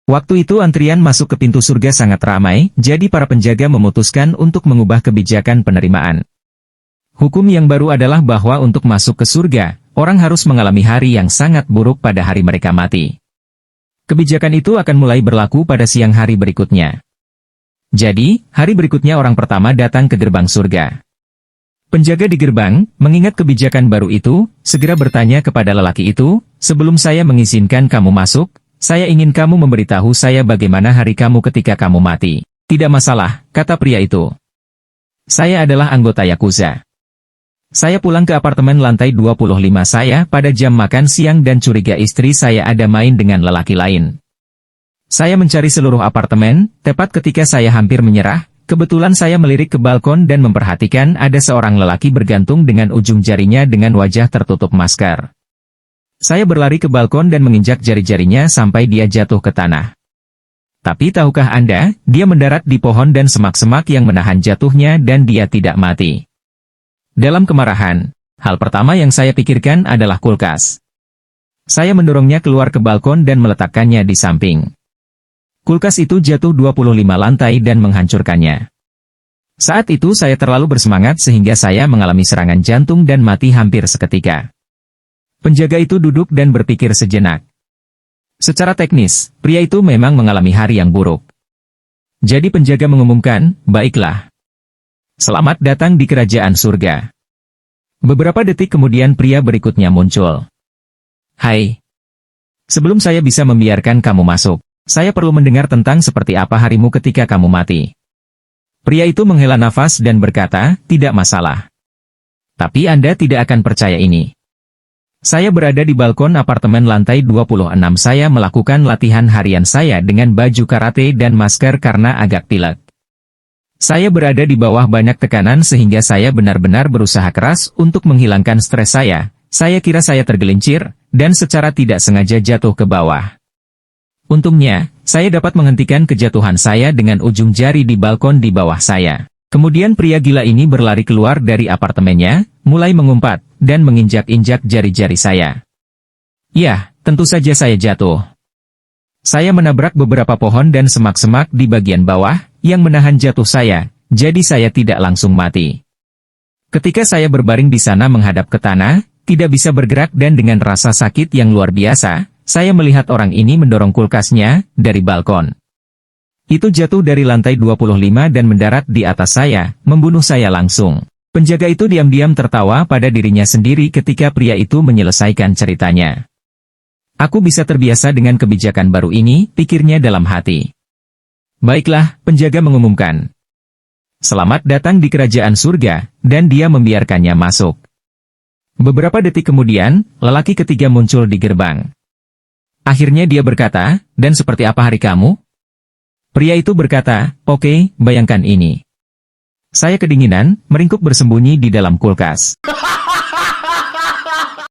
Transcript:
Waktu itu antrian masuk ke pintu surga sangat ramai, jadi para penjaga memutuskan untuk mengubah kebijakan penerimaan. Hukum yang baru adalah bahwa untuk masuk ke surga, orang harus mengalami hari yang sangat buruk pada hari mereka mati. Kebijakan itu akan mulai berlaku pada siang hari berikutnya. Jadi, hari berikutnya orang pertama datang ke gerbang surga. Penjaga di gerbang, mengingat kebijakan baru itu, segera bertanya kepada lelaki itu, "Sebelum saya mengizinkan kamu masuk, saya ingin kamu memberitahu saya bagaimana hari kamu ketika kamu mati." "Tidak masalah," kata pria itu. "Saya adalah anggota Yakuza. Saya pulang ke apartemen lantai 25 saya pada jam makan siang dan curiga istri saya ada main dengan lelaki lain. Saya mencari seluruh apartemen, tepat ketika saya hampir menyerah, kebetulan saya melirik ke balkon dan memperhatikan ada seorang lelaki bergantung dengan ujung jarinya dengan wajah tertutup masker. Saya berlari ke balkon dan menginjak jari-jarinya sampai dia jatuh ke tanah. Tapi tahukah Anda, dia mendarat di pohon dan semak-semak yang menahan jatuhnya dan dia tidak mati." Dalam kemarahan, hal pertama yang saya pikirkan adalah kulkas. Saya mendorongnya keluar ke balkon dan meletakkannya di samping. Kulkas itu jatuh 25 lantai dan menghancurkannya. Saat itu saya terlalu bersemangat sehingga saya mengalami serangan jantung dan mati hampir seketika. Penjaga itu duduk dan berpikir sejenak. Secara teknis, pria itu memang mengalami hari yang buruk. Jadi penjaga mengumumkan, "Baiklah. Selamat datang di kerajaan surga." Beberapa detik kemudian pria berikutnya muncul. "Hai. Sebelum saya bisa membiarkan kamu masuk, saya perlu mendengar tentang seperti apa harimu ketika kamu mati." Pria itu menghela nafas dan berkata, "Tidak masalah. Tapi Anda tidak akan percaya ini. Saya berada di balkon apartemen lantai 26 saya melakukan latihan harian saya dengan baju karate dan masker karena agak pilek. Saya berada di bawah banyak tekanan sehingga saya benar-benar berusaha keras untuk menghilangkan stres saya. Saya kira saya tergelincir, dan secara tidak sengaja jatuh ke bawah. Untungnya, saya dapat menghentikan kejatuhan saya dengan ujung jari di balkon di bawah saya. Kemudian pria gila ini berlari keluar dari apartemennya, mulai mengumpat, dan menginjak-injak jari-jari saya. Ya, tentu saja saya jatuh. Saya menabrak beberapa pohon dan semak-semak di bagian bawah, yang menahan jatuh saya, jadi saya tidak langsung mati. Ketika saya berbaring di sana menghadap ke tanah, tidak bisa bergerak dan dengan rasa sakit yang luar biasa, saya melihat orang ini mendorong kulkasnya dari balkon. Itu jatuh dari lantai 25 dan mendarat di atas saya, membunuh saya langsung. Penjaga itu diam-diam tertawa pada dirinya sendiri ketika pria itu menyelesaikan ceritanya. "Aku bisa terbiasa dengan kebijakan baru ini," pikirnya dalam hati. "Baiklah," penjaga mengumumkan. "Selamat datang di kerajaan surga," dan dia membiarkannya masuk. Beberapa detik kemudian, lelaki ketiga muncul di gerbang. Akhirnya dia berkata, "Dan seperti apa hari kamu?" Pria itu berkata, "Oke, bayangkan ini. Saya kedinginan, meringkuk bersembunyi di dalam kulkas.